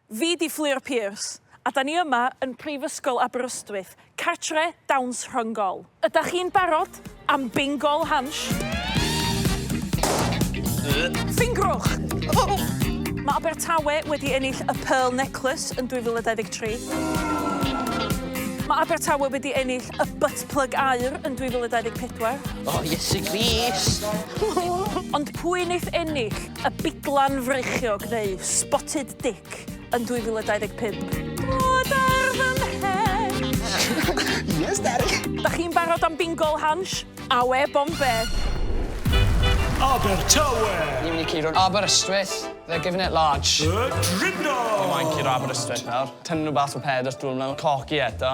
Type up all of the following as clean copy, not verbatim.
Fi di Fleur Pierce, a da ni yma yn Prifysgol Aberystwyth, cartre dawns rhyngol. Ydych chi'n barod am Bingol Hansh? Ffingrwch! Mae Abertawe wedi ennill y Pearl Necklace yn 2023. Mae Abertawe wedi ennill y butt plug aur yn 2024. O, Iesu Grist! Ond pwy wnaeth ennill y biglan freichiog neu spotted dick yn 2025? Dod ar fy mhen! Yes, Daddy! Da chi'n barod am Bingol Hansh? Awe bombe! Abertawe! Ni'n mynd i curo Aberystwyth. They're giving it large. Drindod! Mae'n curo Aberystwyth nawr. Tynnu nhw bach o pedr drwy'n mewn. Coci eto.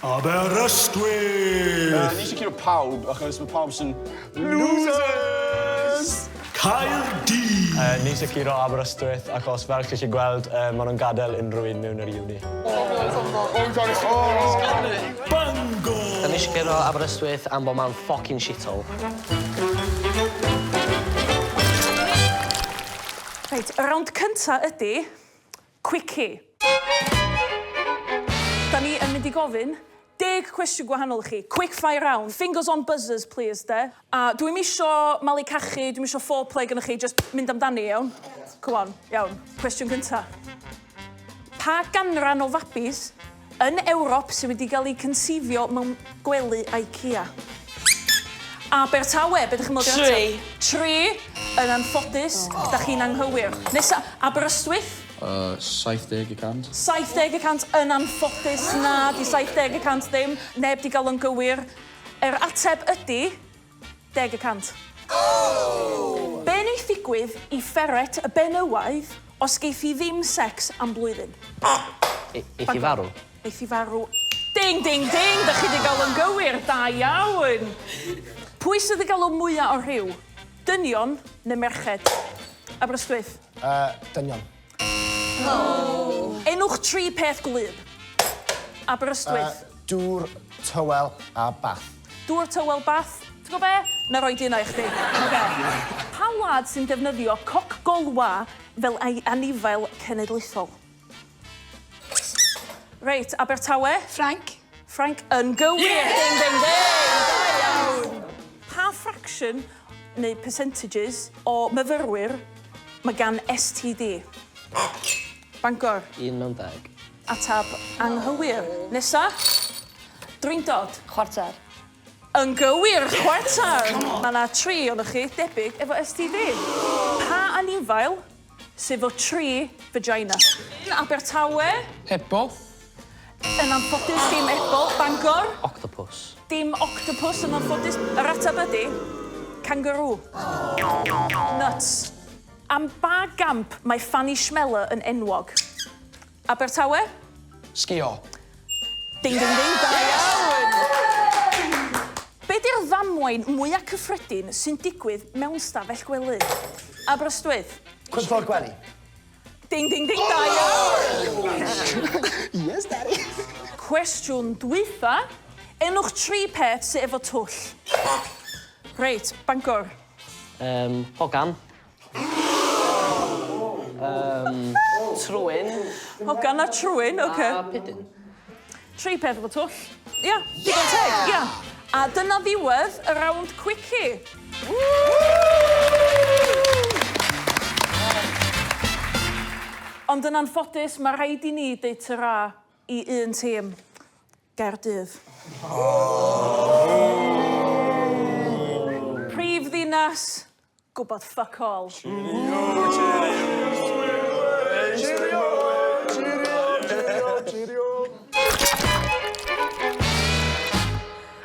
Aberystwyth! Ni eisiau curo pawb, achos mae pawb sy'n losers! Caerdydd! Ni eisiau curo Aberystwyth achos fel chi eisiau gweld, maen nhw'n gadael unrhyw un mewn yr uni. Bangor! Da ni eisiau curo Aberystwyth am bod ma'n ffocin shithole. Reit, y rownd cynta ydy quickie. Da ni yn mynd i gofyn 10 cwestiwn gwahanol i chi. Quick fire round. Fingers on buzzers, please, de. A dwi'm isio malu cachu, dwi'm isio foreplay gyda chi, just mynd amdani, iawn? Come on, iawn. Cwestiwn cynta. Pa ganran o fabis yn Ewrop sydd wedi cael ei cynsifio mewn gwely IKEA? Abertawe, beth ydych chi'n meddwl? Tri. Yn anffodus, da chi'n anghywir. Nesa, Aberystwyth? 70% 70% yn anffodus, na, di 70% ddim. Neb di gael yn gywir. Yr ateb ydy 10%. Be wneith ddigwydd i fferet y benywaidd os geith i ddim secs am blwyddyn? Eith i farw? Eith i farw. Ding, ding, ding, da chi di gael yn gywir, da iawn. Pwy sydd wedi gael o mwyaf o rhyw? Dynion neu merched? Aberystwyth? Dynion. Enwch 3 peth gwlyb. Aberystwyth? Dŵr, tywel a bath. Dŵr, tywel, bath. Ti'n gwybod be? Na roi di yna i chdi. Pa wlad sy'n defnyddio coc golwa fel ei anifail cenedlaethol? Reit, Abertawe? Ffrainc. Ffrainc yn gywir. Ding, ding, ding. Da iawn. Pa fraction neu percentages o myfyrwyr mae gan STD? Bangor. 1 mewn 10. Atab anghywir. Nesa? Drindod. Chwarter. Yn gywir, chwarter. Mae yna 3 o'ch chi debyg efo STD. Pa anifail sydd efo 3 vagina? Abertawe. Hippo. Yn anffodus, dim ebol. Bangor. Octopus. Dim octopus yn anffodus. Yr ateb ydy kangaroo. Nuts. Am ba gamp mae Fanny Schmeller yn enwog? Abertawe? Sgio. Ding, ding, ding, da iawn! Be di'r ddamwain mwyaf cyffredin sy'n digwydd mewn stafell gwely? Aberystwyth? Cwymffordd gwely. Ding, ding, ding, da iawn! Yes, Daddy! Cwestiwn dwytha. Enwch 3 peth sydd efo twll. Reit, Bangor. Hogan. Trwyn. Hogan a trwyn, oce. A pidyn. 3 peth efo twll. Ia, digon teg, ia. A dyna ddiwedd y rownd quickie. Ond yn anffodus, mae rhaid i ni deud tyra i un tîm. Caerdydd. Prif ddinas, gwybod fuck all.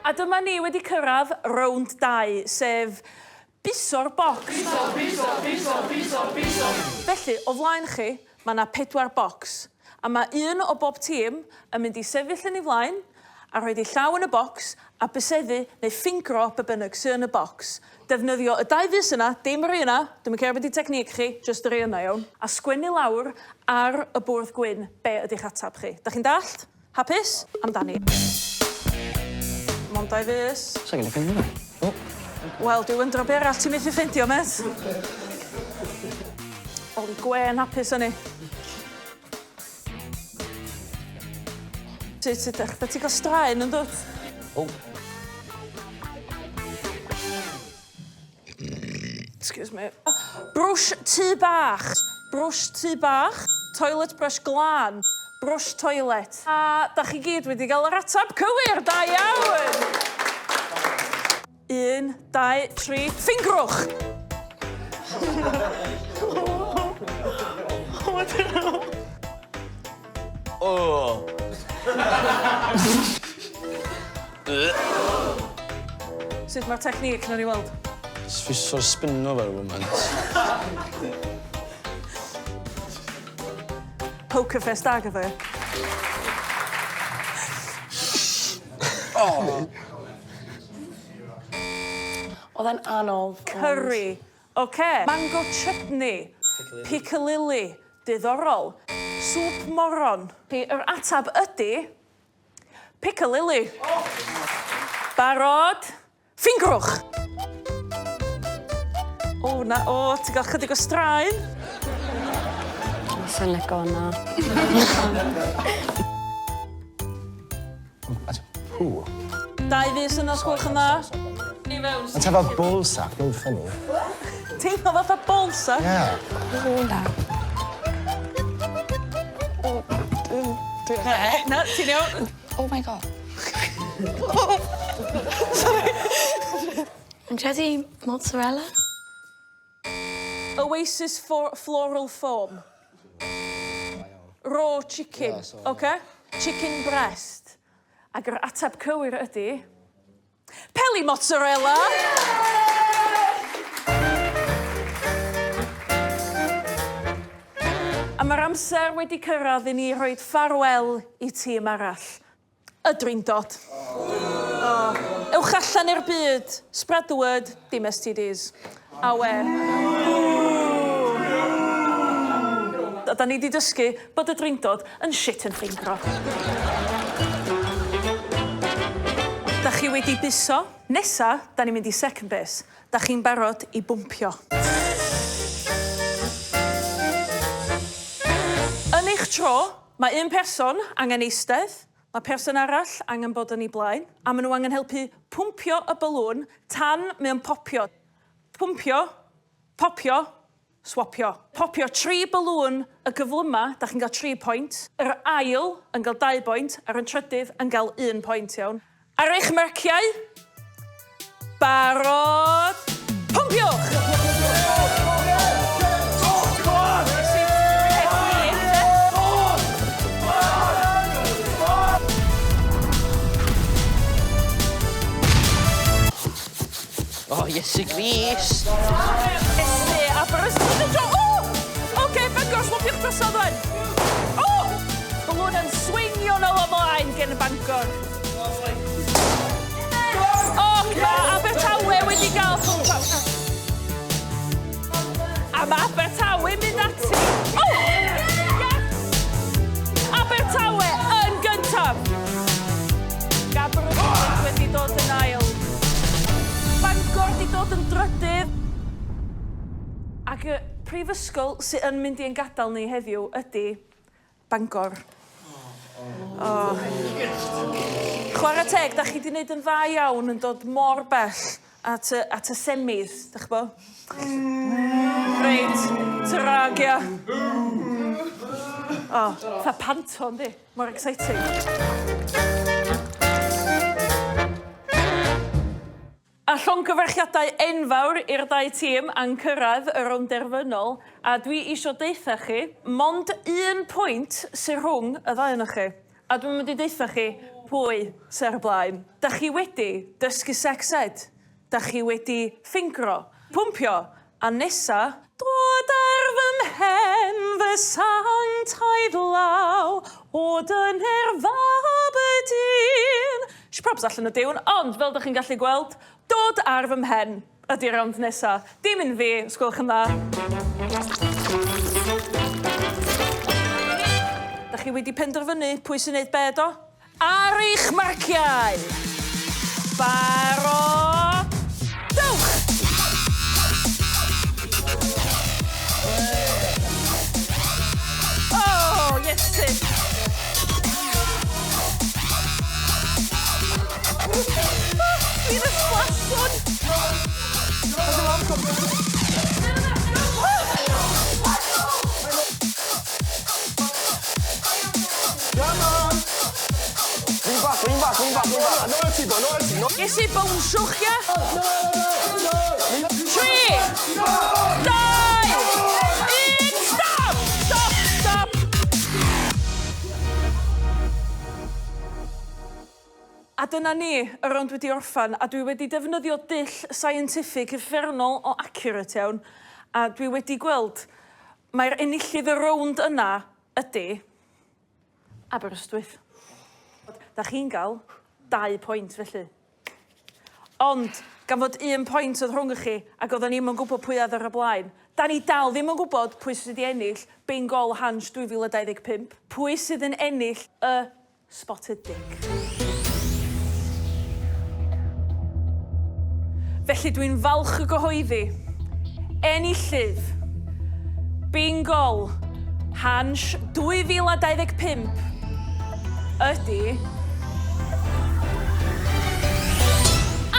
A dyma ni wedi cyrraedd rownd 2, sef biso'r bocs. Felly, o flaen chi, mae yna 4 bocs. A mae un o bob tîm yn mynd i sefyll yn ei flaen, a rhoi ei llaw yn y bocs, a byseddu neu ffingro be bynnag sy'n yn y bocs. Defnyddio y 2 fus yna, dim yr un yna, dwi'n cael beth i technic chi, just yr un yna, iawn. A sgwennu lawr ar y bwrdd gwyn be ydych atab chi. Da chi'n dallt? Hapus? Amdani. Mond 2 fus. Sa'n gen i ffeindio hwnna? Wel, dwi'n wyndro be arall ti'n methu ffeindio, met. Oli gwen hapus hynny. Sut ydych? Da ti gael straen yn dod? O, Excuse me. Brwsh tŷ bach. Brwsh tŷ bach. Toilet brush glân. Brwsh toilet. A da chi gyd wedi cael yr atab cywir. Da iawn! 1, 2, 3, ffingrwch! O! Sut mae'r technic na ni weld? Fi sort of spinno fel moment. Poker fest ag efo. Oedd e'n anodd. Curry. Oce. Mango chutney. Piccalilli. Diddorol. Sŵp moron. Yr atab ydy... Piccalilli. Barod. Ffingrwch. O, na, o, ti'n gael chydig o straen? Sy'n lico hwnna. Pŵ. 2 fus yna, sgwch yna. Ni fewn. Yn tefod bwlsac, dwi'n ffynnu. Teimlo fatha bolsa. Ie. Na, ti'n iawn. Oh my god. Yn credu mozzarella? Oasis floral foam. Raw chicken, oce? Chicken breast. Ac yr atab cywir ydy... Peli mozzarella! A mae'r amser wedi cyrraedd i ni rhoi ffarwel i tîm arall. Y Drindod. Ewch allan i'r byd. Spread the word, dim STDs. A we. Da ni wedi dysgu bod y Drindod yn shit yn ffingro. Da chi wedi buso. Nesa, da ni'n mynd i second base. Da chi'n barod i bwmpio. Yn eich tro, mae un person angen eistedd, mae person arall angen bod yn ei blaen, a maen nhw angen helpu pwmpio y balŵn tan mae'n popio. Pwmpio, popio, swapio. Popio 3 balŵn y gyflyma, da chi'n cael 3 pwynt. Yr ail yn cael 2 pwynt, a'r yn trydydd yn cael 1 pwynt iawn. Ar eich merciau, barod, pwmpiwch! oh, Iesu Gris. Iesu, Aberystwyth yn tro. O! Oce, Bangor, swapio'ch drosodd wan. O! Balwn yn swingio nôl ymlaen gen y Bangor. O, mae Abertawe wedi gael pwmpaw. A mae Abertawe mynd ati. O! Abertawe yn gyntaf. Aberystwyth wedi dod yn ail. Bangor wedi dod yn drydydd. Ac y prifysgol sydd yn mynd i'n gadael ni heddiw ydy Bangor. Chwarae teg, da chi wedi gwneud yn dda iawn yn dod mor bell at y semis, da chi bo? Reit, tyragia. O, fa panto, yndi? Mor exciting. A llongyfarchiadau enfawr i'r 2 tîm a'n cyrraedd y rownd derfynol, a dwi isio deitha chi, mond 1 pwynt sy'n rhwng y 2 yna chi. A dwi'n mynd i deitha chi pwy sy'r blaen. Da chi wedi dysgu sex ed. Da chi wedi ffingro, pwmpio, a nesa, dod ar fy mhen fy sanctaidd-law, o dyne'r fab y dyn. Probs allan y diwn, ond fel da chi'n gallu gweld, dod ar fy mhen ydy'r rownd nesa. Dim un fi, sgwylch yn dda. Da chi wedi penderfynu pwy sy'n neud be do? Ar eich marciau. Barod. Dewch! Oh, Iesu. Ges i bownswch, ia? 3, 2, 1, stop! Stop! A dyna ni, y rownd wedi orffan, a dwi wedi defnyddio dull scientific uffernol o accurate iawn, a dwi wedi gweld mae'r enillydd y rownd yna ydy Aberystwyth. Da chi'n gael 2 pwynt felly. Ond, gan fod 1 pwynt oedd rhwng chi, ac oedden ni'n gwybod pwy oedd ar y blaen, da ni dal ddim yn gwybod pwy sydd wedi ennill Bingol Hansh 2025, pwy sydd yn ennill y Spotted Dick. Felly dwi'n falch y gyhoeddi. Enillydd Bingol Hansh 2025 ydy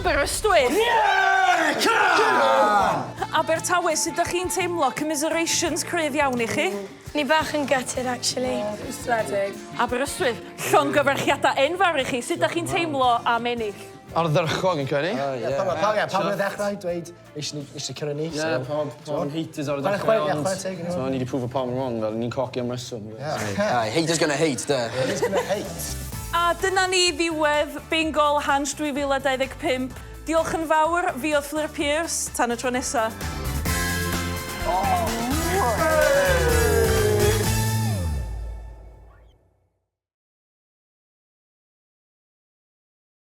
Aberystwyth! Abertawe, sut ydych chi'n teimlo? Commiserations cryf iawn i chi? Ni bach yn gutted, actually. Aberystwyth, llongyfarchiadau enfawr i chi. Sut ydych chi'n teimlo am ennill? Ardderchog yn credu. Pam yn ddechrau dweud eisiau cyrra ni. Pam haters ar y dechrau, ond so ni wedi prwfo pam yn wrong, fel ni'n coci am reswm. Haters gonna hate, da. Haters gonna hate. A dyna ni ddiwedd Bingol Hansh 2025. Diolch yn fawr, fi oedd Fleur Pierce, tan y tro nesa.